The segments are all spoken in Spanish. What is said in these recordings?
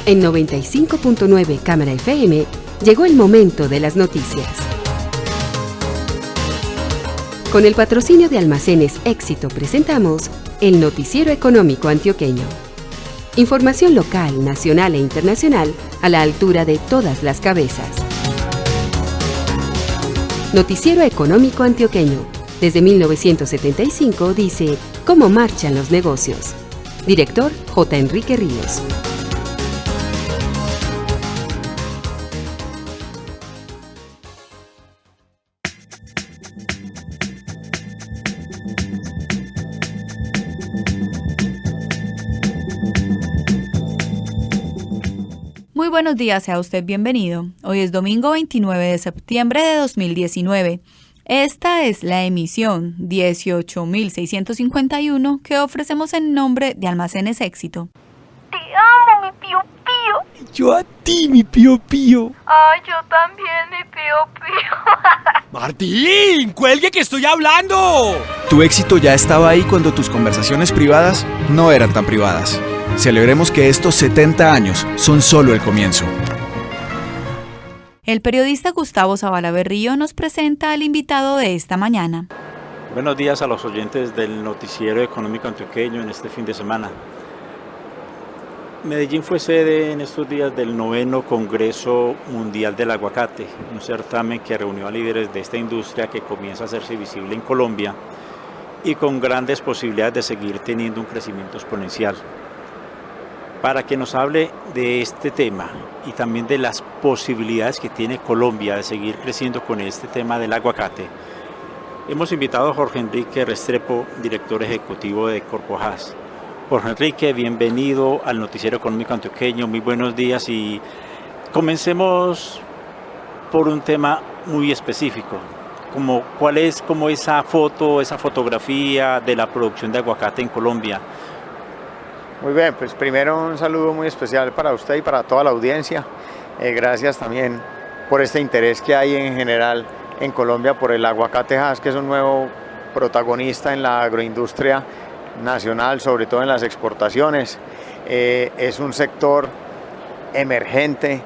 En 95.9 Cámara FM llegó el momento de las noticias. Con el patrocinio de Almacenes Éxito presentamos el Noticiero Económico Antioqueño. Información local, nacional e internacional a la altura de todas las cabezas. Noticiero Económico Antioqueño. Desde 1975 dice cómo marchan los negocios. Director J. Enrique Ríos. Muy buenos días, sea usted bienvenido. Hoy es domingo 29 de septiembre de 2019. Esta es la emisión 18.651 que ofrecemos en nombre de Almacenes Éxito. Te amo, mi pío pío. Yo a ti, mi pío pío. Ay, yo también, mi pío pío. ¡Martín! ¡Cuelgue que estoy hablando! Tu éxito ya estaba ahí cuando tus conversaciones privadas no eran tan privadas. Celebremos que estos 70 años son solo el comienzo. El periodista Gustavo Zavala Berrío nos presenta al invitado de esta mañana. Buenos días a los oyentes del Noticiero Económico Antioqueño en este fin de semana. Medellín fue sede en estos días del 9º Congreso Mundial del Aguacate, un certamen que reunió a líderes de esta industria que comienza a hacerse visible en Colombia y con grandes posibilidades de seguir teniendo un crecimiento exponencial. Para que nos hable de este tema y también de las posibilidades que tiene Colombia de seguir creciendo con este tema del aguacate, hemos invitado a Jorge Enrique Restrepo, director ejecutivo de Corpohaz. Jorge Enrique, bienvenido al Noticiero Económico Antioqueño, muy buenos días y comencemos por un tema muy específico, como cuál es como esa fotografía de la producción de aguacate en Colombia. Muy bien, pues primero un saludo muy especial para usted y para toda la audiencia. Gracias también por este interés que hay en general en Colombia por el aguacate Hass, que es un nuevo protagonista en la agroindustria nacional, sobre todo en las exportaciones. Es un sector emergente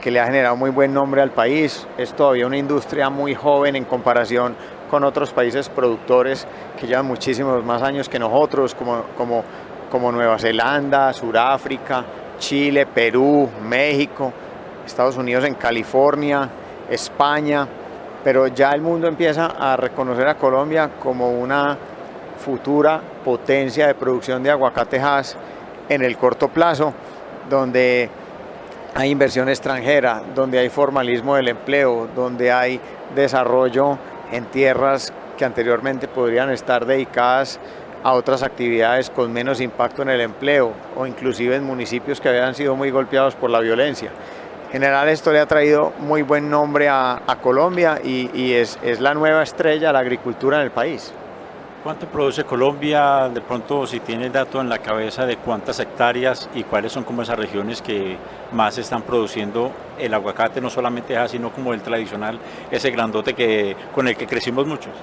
que le ha generado muy buen nombre al país. Es todavía una industria muy joven en comparación con otros países productores que llevan muchísimos más años que nosotros, como Nueva Zelanda, Sudáfrica, Chile, Perú, México, Estados Unidos en California, España, pero ya el mundo empieza a reconocer a Colombia como una futura potencia de producción de aguacate Hass en el corto plazo, donde hay inversión extranjera, donde hay formalismo del empleo, donde hay desarrollo en tierras que anteriormente podrían estar dedicadas a otras actividades con menos impacto en el empleo o inclusive en municipios que habían sido muy golpeados por la violencia. En general esto le ha traído muy buen nombre a Colombia y es la nueva estrella de la agricultura en el país. ¿Cuánto produce Colombia? De pronto, si tiene el dato en la cabeza de cuántas hectáreas y cuáles son como esas regiones que más están produciendo el aguacate, no solamente Hass, sino como el tradicional, ese grandote con el que crecimos muchos.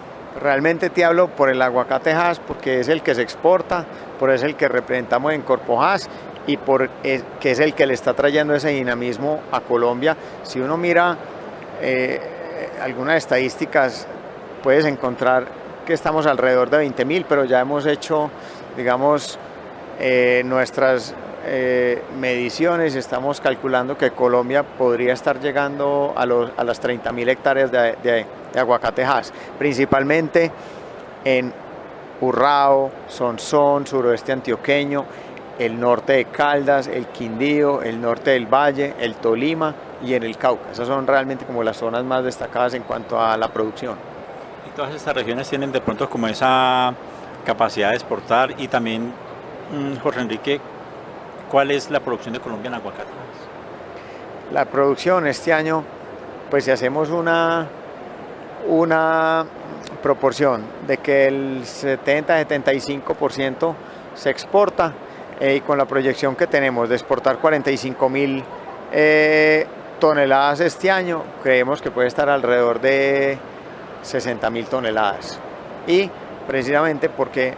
Realmente te hablo por el aguacate Hass porque es el que se exporta, por es el que representamos en Corpohaz y que es el que le está trayendo ese dinamismo a Colombia. Si uno mira algunas estadísticas, puedes encontrar que estamos alrededor de 20.000, pero ya hemos hecho, digamos, nuestras mediciones. Estamos calculando que Colombia podría estar llegando a las 30.000 hectáreas de aguacate Hass, principalmente en Urrao, Sonsón, suroeste antioqueño, el norte de Caldas, el Quindío, el norte del Valle, el Tolima y en el Cauca. Esas son realmente como las zonas más destacadas en cuanto a la producción. Y todas estas regiones tienen de pronto como esa capacidad de exportar y también, Jorge Enrique, ¿cuál es la producción de Colombia en aguacate? La producción este año, pues si hacemos una proporción de que el 70-75% se exporta y con la proyección que tenemos de exportar 45.000 toneladas este año, creemos que puede estar alrededor de 60.000 toneladas y precisamente porque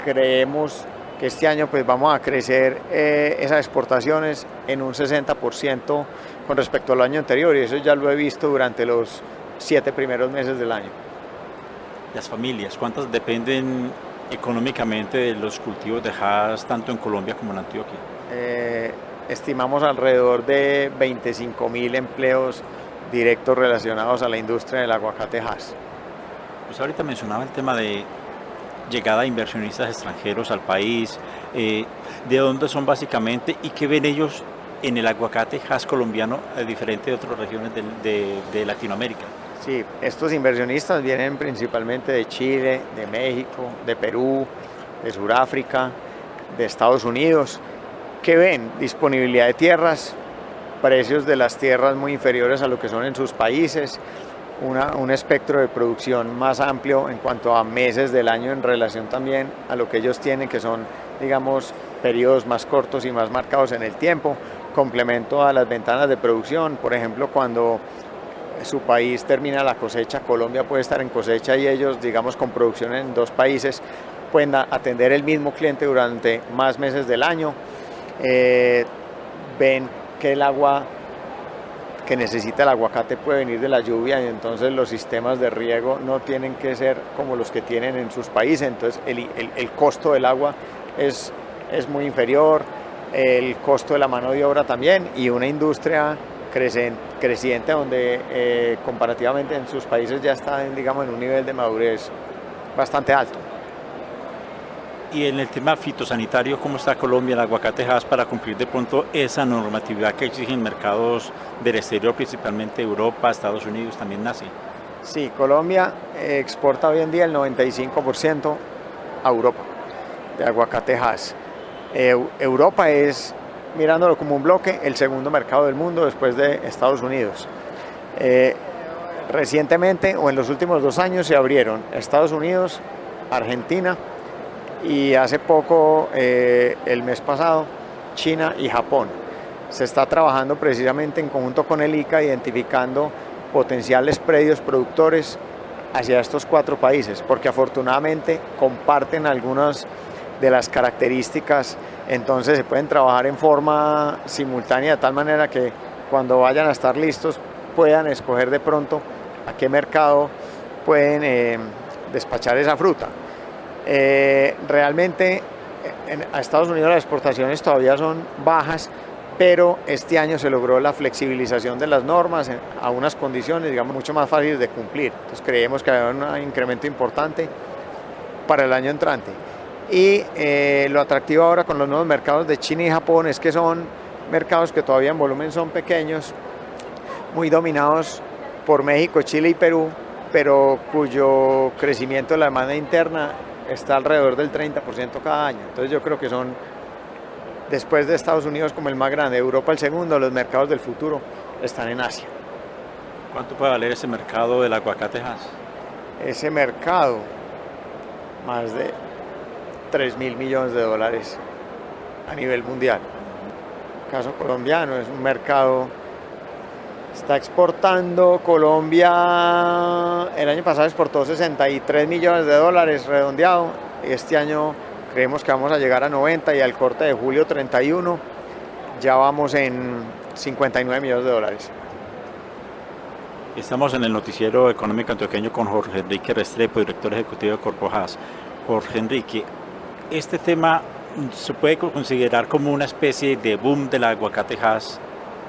creemos que este año pues vamos a crecer esas exportaciones en un 60% con respecto al año anterior, y eso ya lo he visto durante los 7 primeros meses del año. Las familias, ¿cuántas dependen económicamente de los cultivos de Hass tanto en Colombia como en Antioquia? Estimamos alrededor de 25.000 empleos directos relacionados a la industria del aguacate Hass. Pues ahorita mencionaba el tema de llegada de inversionistas extranjeros al país, de dónde son básicamente y qué ven ellos en el aguacate Hass colombiano diferente de otras regiones de Latinoamérica. Sí, estos inversionistas vienen principalmente de Chile, de México, de Perú, de Sudáfrica, de Estados Unidos. ¿Qué ven? Disponibilidad de tierras, precios de las tierras muy inferiores a lo que son en sus países, un espectro de producción más amplio en cuanto a meses del año en relación también a lo que ellos tienen, que son, digamos, periodos más cortos y más marcados en el tiempo, complemento a las ventanas de producción. Por ejemplo, cuando su país termina la cosecha, Colombia puede estar en cosecha y ellos, digamos, con producción en 2 países, pueden atender el mismo cliente durante más meses del año. Ven que el agua que necesita el aguacate puede venir de la lluvia, y entonces los sistemas de riego no tienen que ser como los que tienen en sus países, entonces el costo del agua es muy inferior, el costo de la mano de obra también, y una industria creciente donde comparativamente en sus países ya está, digamos, en un nivel de madurez bastante alto. Y en el tema fitosanitario, ¿cómo está Colombia, el aguacate Hass, para cumplir de pronto esa normatividad que exigen mercados del exterior, principalmente Europa, Estados Unidos, también nace? Sí, Colombia exporta hoy en día el 95% a Europa de aguacate Hass. Europa es, mirándolo como un bloque, el segundo mercado del mundo después de Estados Unidos. Recientemente, o en los últimos 2 años, se abrieron Estados Unidos, Argentina, y hace poco, el mes pasado, China y Japón. Se está trabajando precisamente en conjunto con el ICA, identificando potenciales predios productores hacia estos 4 países, porque afortunadamente comparten algunas de las características, entonces se pueden trabajar en forma simultánea de tal manera que cuando vayan a estar listos puedan escoger de pronto a qué mercado pueden despachar esa fruta. Realmente a Estados Unidos las exportaciones todavía son bajas, pero este año se logró la flexibilización de las normas a unas condiciones, digamos, mucho más fáciles de cumplir. Entonces creemos que hay un incremento importante para el año entrante. Y lo atractivo ahora con los nuevos mercados de China y Japón es que son mercados que todavía en volumen son pequeños, muy dominados por México, Chile y Perú, pero cuyo crecimiento de la demanda interna está alrededor del 30% cada año. Entonces yo creo que son, después de Estados Unidos como el más grande, Europa el segundo, los mercados del futuro están en Asia. ¿Cuánto puede valer ese mercado del aguacate Hass? Ese mercado, más de 3.000 millones de dólares a nivel mundial. El caso colombiano es un mercado, está exportando, Colombia el año pasado exportó 63 millones de dólares redondeado, y este año creemos que vamos a llegar a 90, y al corte de julio 31 ya vamos en 59 millones de dólares. Estamos en el noticiero económico antioqueño con Jorge Enrique Restrepo, director ejecutivo de Corpo Hass. Jorge Enrique, este tema se puede considerar como una especie de boom del aguacate Hass,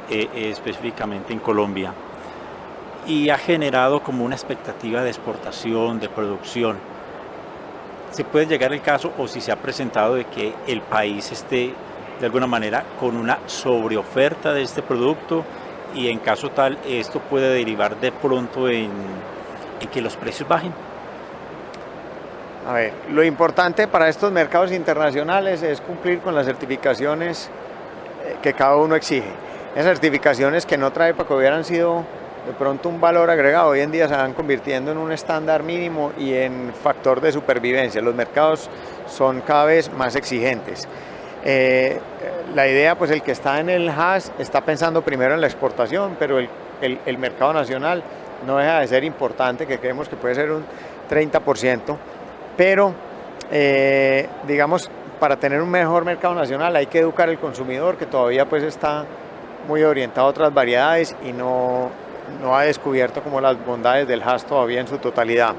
específicamente en Colombia, y ha generado como una expectativa de exportación, de producción. ¿Se puede llegar el caso, o si se ha presentado, de que el país esté de alguna manera con una sobreoferta de este producto, y en caso tal esto puede derivar de pronto en que los precios bajen? A ver, lo importante para estos mercados internacionales es cumplir con las certificaciones que cada uno exige. Esas certificaciones que en otra época hubieran sido de pronto un valor agregado, hoy en día se van convirtiendo en un estándar mínimo y en factor de supervivencia. Los mercados son cada vez más exigentes. La idea, pues el que está en el Hass está pensando primero en la exportación, pero el mercado nacional no deja de ser importante, que creemos que puede ser un 30%, pero digamos, para tener un mejor mercado nacional hay que educar al consumidor, que todavía pues está muy orientado a otras variedades y no ha descubierto como las bondades del Hass todavía en su totalidad.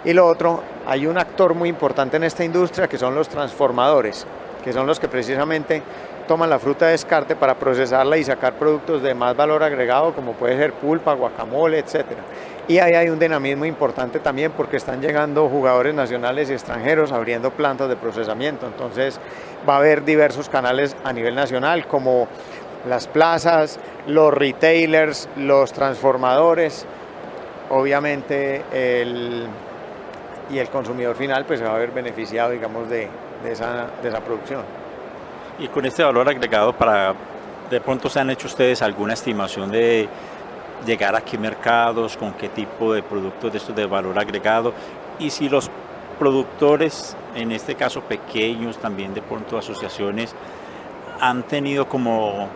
Y lo otro, hay un actor muy importante en esta industria que son los transformadores, que son los que precisamente toman la fruta de descarte para procesarla y sacar productos de más valor agregado, como puede ser pulpa, guacamole, etc. Y ahí hay un dinamismo importante también porque están llegando jugadores nacionales y extranjeros abriendo plantas de procesamiento. Entonces va a haber diversos canales a nivel nacional como las plazas, los retailers, los transformadores, obviamente el consumidor final pues se va a ver beneficiado, digamos, de esa producción. Y con este valor agregado, de pronto se han hecho ustedes alguna estimación de llegar a qué mercados, con qué tipo de productos de estos de valor agregado, y si los productores, en este caso pequeños, también de pronto asociaciones, han tenido como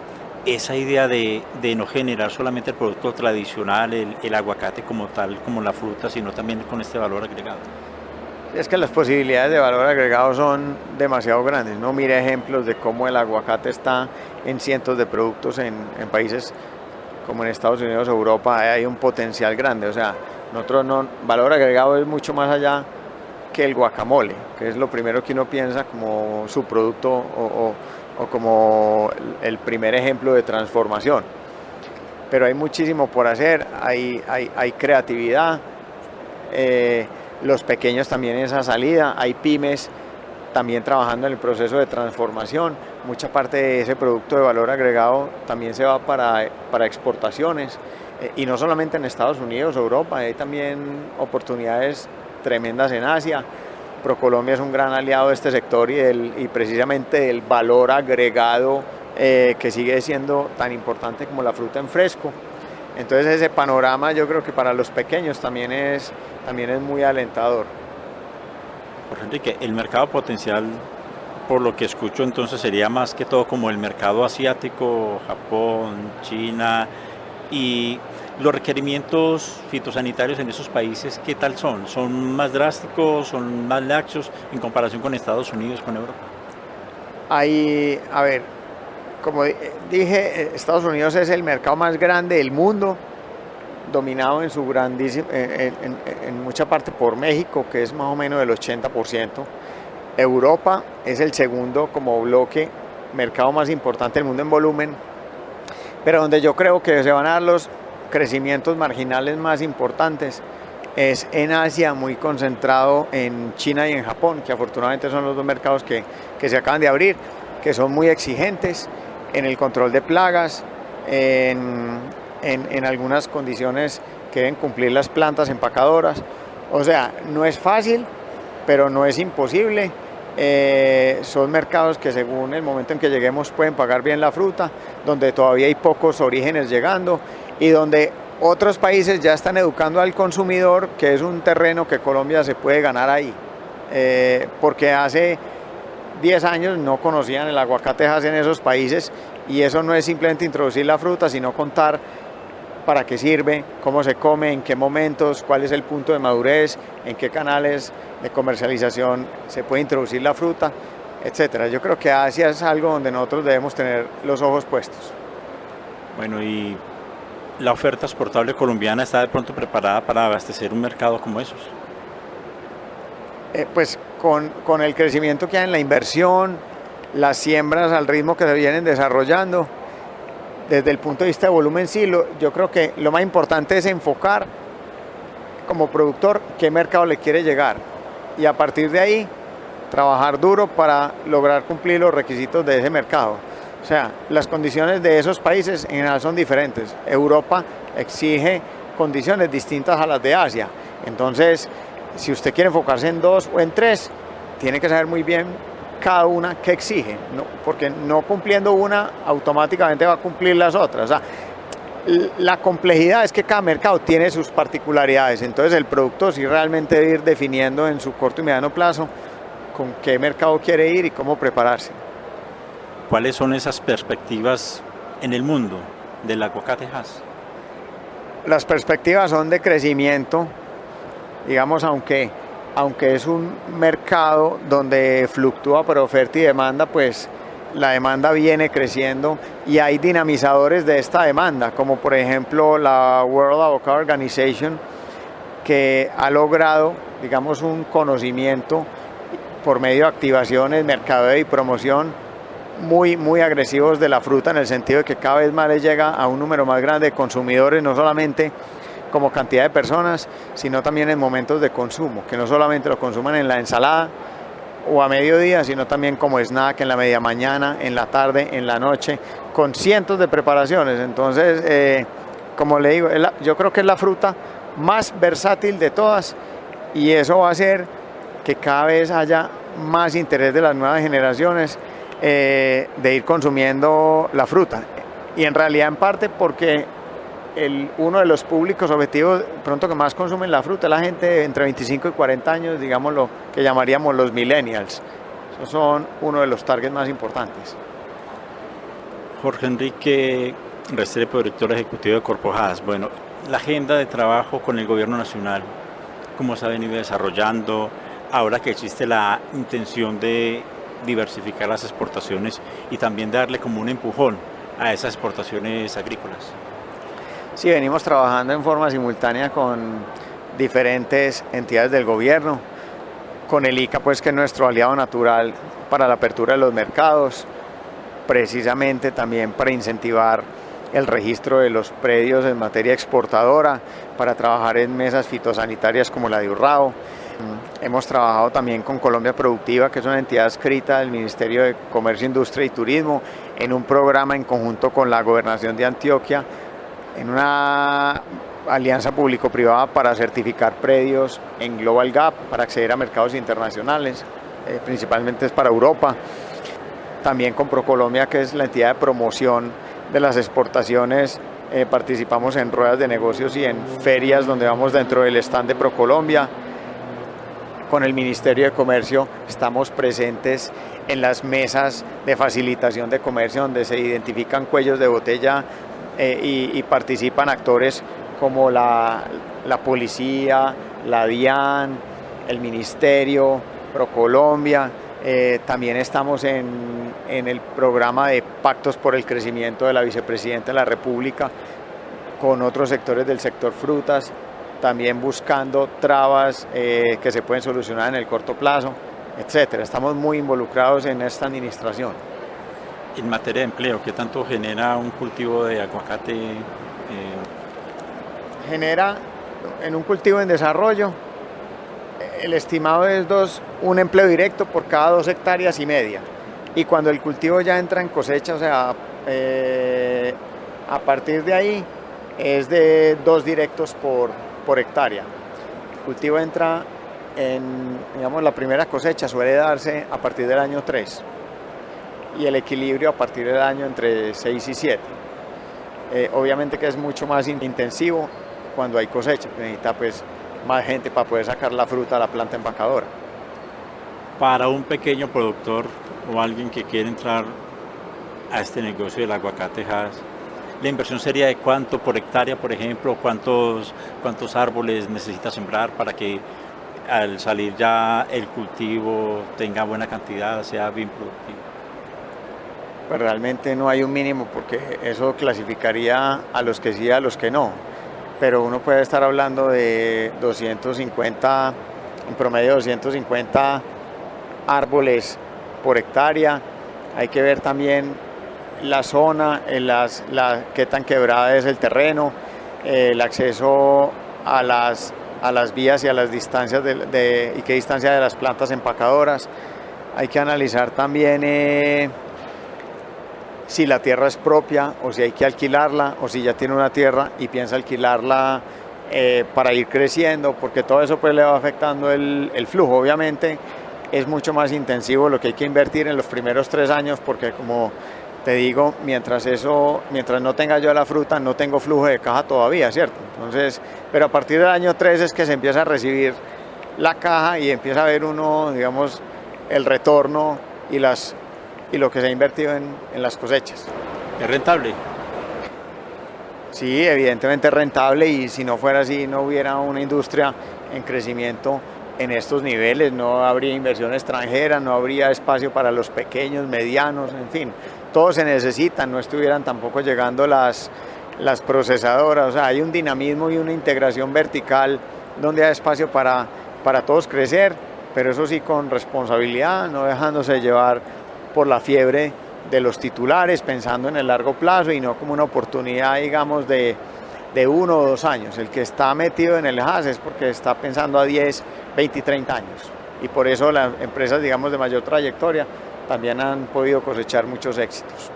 esa idea de no generar solamente el producto tradicional, el aguacate como tal, como la fruta, sino también con este valor agregado. Es que las posibilidades de valor agregado son demasiado grandes, ¿no? Mira ejemplos de cómo el aguacate está en cientos de productos en países como en Estados Unidos o Europa, hay un potencial grande. O sea, valor agregado es mucho más allá que el guacamole, que es lo primero que uno piensa como su producto o como el primer ejemplo de transformación. Pero hay muchísimo por hacer, hay creatividad, los pequeños también en esa salida, hay pymes también trabajando en el proceso de transformación. Mucha parte de ese producto de valor agregado también se va para exportaciones, y no solamente en Estados Unidos o Europa, hay también oportunidades tremendas en Asia. ProColombia es un gran aliado de este sector y precisamente el valor agregado que sigue siendo tan importante como la fruta en fresco. Entonces ese panorama yo creo que para los pequeños también es muy alentador. Jorge Enrique, el mercado potencial, por lo que escucho entonces, sería más que todo como el mercado asiático, Japón, China, y los requerimientos fitosanitarios en esos países, ¿qué tal son? ¿Son más drásticos, son más laxos en comparación con Estados Unidos, con Europa? A ver, como dije, Estados Unidos es el mercado más grande del mundo, dominado en mucha parte por México, que es más o menos el 80%. Europa es el segundo como bloque, mercado más importante del mundo en volumen, pero donde yo creo que se van a dar los crecimientos marginales más importantes es en Asia, muy concentrado en China y en Japón, que afortunadamente son los dos mercados que se acaban de abrir, que son muy exigentes en el control de plagas, en algunas condiciones que deben cumplir las plantas empacadoras. O sea, no es fácil, pero no es imposible. Son mercados que según el momento en que lleguemos pueden pagar bien la fruta, donde todavía hay pocos orígenes llegando y donde otros países ya están educando al consumidor, que es un terreno que Colombia se puede ganar ahí, porque hace 10 años no conocían el aguacate Hass en esos países, y eso no es simplemente introducir la fruta, sino contar para qué sirve, cómo se come, en qué momentos, cuál es el punto de madurez, en qué canales de comercialización se puede introducir la fruta, etcétera. Yo creo que Asia es algo donde nosotros debemos tener los ojos puestos. Bueno, y la oferta exportable colombiana está de pronto preparada para abastecer un mercado como esos. Pues con el crecimiento que hay en la inversión, las siembras al ritmo que se vienen desarrollando, desde el punto de vista de volumen, sí, yo creo que lo más importante es enfocar como productor qué mercado le quiere llegar y a partir de ahí trabajar duro para lograr cumplir los requisitos de ese mercado. O sea, las condiciones de esos países en general son diferentes. Europa exige condiciones distintas a las de Asia. Entonces, si usted quiere enfocarse en 2 o en 3, tiene que saber muy bien cada una que exige, ¿no? Porque no cumpliendo una automáticamente va a cumplir las otras. O sea, la complejidad es que cada mercado tiene sus particularidades, entonces el productor sí realmente debe ir definiendo en su corto y mediano plazo con qué mercado quiere ir y cómo prepararse. ¿Cuáles son esas perspectivas en el mundo del aguacate Hass? Las perspectivas son de crecimiento, digamos, aunque aunque es un mercado donde fluctúa por oferta y demanda, pues la demanda viene creciendo y hay dinamizadores de esta demanda, como por ejemplo la World Avocado Organization, que ha logrado, digamos, un conocimiento por medio de activaciones, mercadeo y promoción muy agresivos de la fruta, en el sentido de que cada vez más le llega a un número más grande de consumidores, no solamente como cantidad de personas, sino también en momentos de consumo, que no solamente lo consuman en la ensalada o a mediodía, sino también como snack en la media mañana, en la tarde, en la noche, con cientos de preparaciones. Entonces, como le digo, yo creo que es la fruta más versátil de todas, y eso va a hacer que cada vez haya más interés de las nuevas generaciones de ir consumiendo la fruta. Y en realidad en parte porque uno de los públicos objetivos pronto que más consumen la fruta es la gente entre 25 y 40 años, digamos lo que llamaríamos los millennials. Esos son uno de los targets más importantes. Jorge Enrique Restrepo, director ejecutivo de Corpojadas. Bueno, la agenda de trabajo con el gobierno nacional, ¿cómo se ha venido desarrollando ahora que existe la intención de diversificar las exportaciones y también darle como un empujón a esas exportaciones agrícolas? Sí, venimos trabajando en forma simultánea con diferentes entidades del gobierno, con el ICA, pues, que es nuestro aliado natural para la apertura de los mercados, precisamente también para incentivar el registro de los predios en materia exportadora, para trabajar en mesas fitosanitarias como la de Urrao. Hemos trabajado también con Colombia Productiva, que es una entidad adscrita del Ministerio de Comercio, Industria y Turismo, en un programa en conjunto con la Gobernación de Antioquia, en una alianza público-privada para certificar predios en Global Gap, para acceder a mercados internacionales, principalmente es para Europa. También con ProColombia, que es la entidad de promoción de las exportaciones, participamos en ruedas de negocios y en ferias donde vamos dentro del stand de ProColombia. Con el Ministerio de Comercio estamos presentes en las mesas de facilitación de comercio, donde se identifican cuellos de botella y participan actores como la policía, la DIAN, el Ministerio, ProColombia. También estamos en el programa de Pactos por el Crecimiento de la Vicepresidenta de la República, con otros sectores del sector frutas, también buscando trabas que se pueden solucionar en el corto plazo, etcétera. Estamos muy involucrados en esta administración. En materia de empleo, ¿qué tanto genera un cultivo de aguacate? Genera en un cultivo en desarrollo, el estimado es un empleo directo por cada 2,5 hectáreas. Y cuando el cultivo ya entra en cosecha, o sea, a partir de ahí es de 2 directos por hectárea. El cultivo entra digamos, la primera cosecha suele darse a partir del año 3 y el equilibrio a partir del año entre 6 y 7. Obviamente que es mucho más intensivo cuando hay cosecha, necesita pues más gente para poder sacar la fruta a la planta empacadora. Para un pequeño productor o alguien que quiere entrar a este negocio del aguacate Hass, la inversión sería de cuánto por hectárea, por ejemplo, cuántos árboles necesita sembrar para que al salir ya el cultivo tenga buena cantidad, sea bien productivo. Pues realmente no hay un mínimo, porque eso clasificaría a los que sí y a los que no, pero uno puede estar hablando de 250, en promedio 250 árboles por hectárea. Hay que ver también la zona, qué tan quebrada es el terreno, el acceso a las vías y a las distancias y qué distancia de las plantas empacadoras. Hay que analizar también si la tierra es propia o si hay que alquilarla, o si ya tiene una tierra y piensa alquilarla para ir creciendo, porque todo eso pues le va afectando el flujo. Obviamente es mucho más intensivo lo que hay que invertir en los primeros 3 años, porque como te digo, mientras no tenga yo la fruta, no tengo flujo de caja todavía, ¿cierto? Entonces, pero a partir del año 3 es que se empieza a recibir la caja y empieza a ver uno, digamos, el retorno y lo que se ha invertido en las cosechas. ¿Es rentable? Sí, evidentemente es rentable, y si no fuera así no hubiera una industria en crecimiento en estos niveles, no habría inversión extranjera, no habría espacio para los pequeños, medianos, en fin, todos se necesitan, no estuvieran tampoco llegando las procesadoras, o sea, hay un dinamismo y una integración vertical donde hay espacio para todos crecer, pero eso sí con responsabilidad, no dejándose llevar por la fiebre de los titulares, pensando en el largo plazo y no como una oportunidad, digamos, de 1 o 2 años. El que está metido en el HAS es porque está pensando a 10, 20 y 30 años. Y por eso las empresas, digamos, de mayor trayectoria también han podido cosechar muchos éxitos.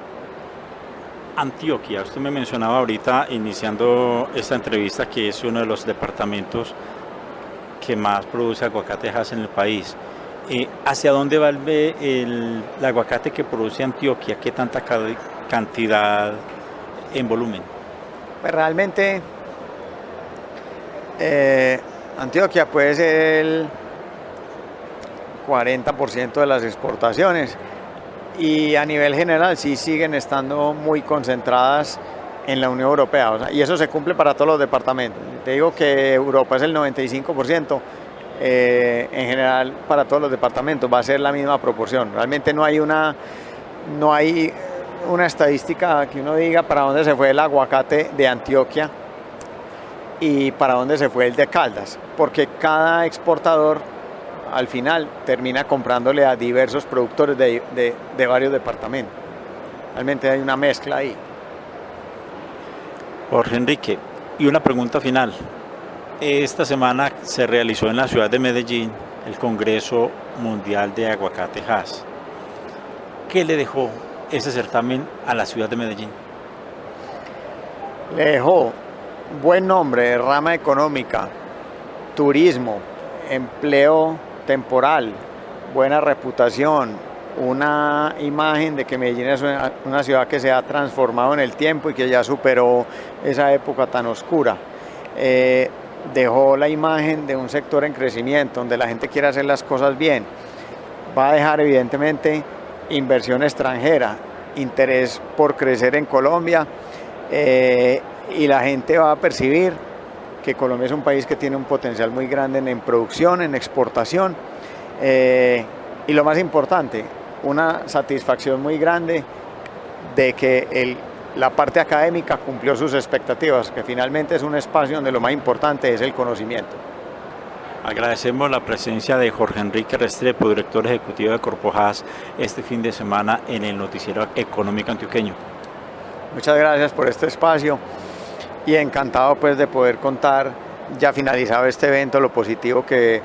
Antioquia, usted me mencionaba ahorita, iniciando esta entrevista, que es uno de los departamentos que más produce aguacate HAS en el país. ¿Hacia dónde va el aguacate que produce Antioquia? ¿Qué tanta cantidad en volumen? Pues realmente Antioquia puede ser el 40% de las exportaciones y a nivel general sí siguen estando muy concentradas en la Unión Europea, o sea, y eso se cumple para todos los departamentos. Te digo que Europa es el 95%, en general para todos los departamentos va a ser la misma proporción. Realmente no hay una estadística que uno diga para dónde se fue el aguacate de Antioquia y para dónde se fue el de Caldas, porque cada exportador al final termina comprándole a diversos productores de varios departamentos. Realmente hay una mezcla ahí. Jorge Enrique, y una pregunta final. Esta semana se realizó en la ciudad de Medellín el Congreso Mundial de Aguacate HAS. ¿Qué le dejó ese certamen a la ciudad de Medellín? Le dejó buen nombre, rama económica, turismo, empleo temporal, buena reputación, una imagen de que Medellín es una ciudad que se ha transformado en el tiempo y que ya superó esa época tan oscura. Dejó la imagen de un sector en crecimiento, donde la gente quiere hacer las cosas bien. Va a dejar evidentemente inversión extranjera, interés por crecer en Colombia, y la gente va a percibir que Colombia es un país que tiene un potencial muy grande en producción, en exportación, y lo más importante, una satisfacción muy grande de que la parte académica cumplió sus expectativas, que finalmente es un espacio donde lo más importante es el conocimiento. Agradecemos la presencia de Jorge Enrique Restrepo, director ejecutivo de Corpo HAS, este fin de semana en el Noticiero Económico Antioqueño. Muchas gracias por este espacio y encantado pues de poder contar, ya finalizado este evento, lo positivo que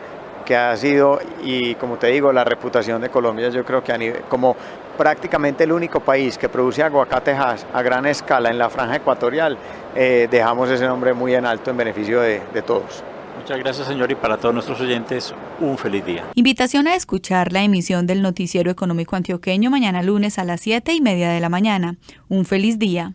ha sido, y como te digo, la reputación de Colombia. Yo creo que como prácticamente el único país que produce aguacate HAS a gran escala en la franja ecuatorial, dejamos ese nombre muy en alto en beneficio de todos. Muchas gracias, señor, y para todos nuestros oyentes, un feliz día. Invitación a escuchar la emisión del Noticiero Económico Antioqueño mañana lunes a las 7:30 de la mañana. Un feliz día.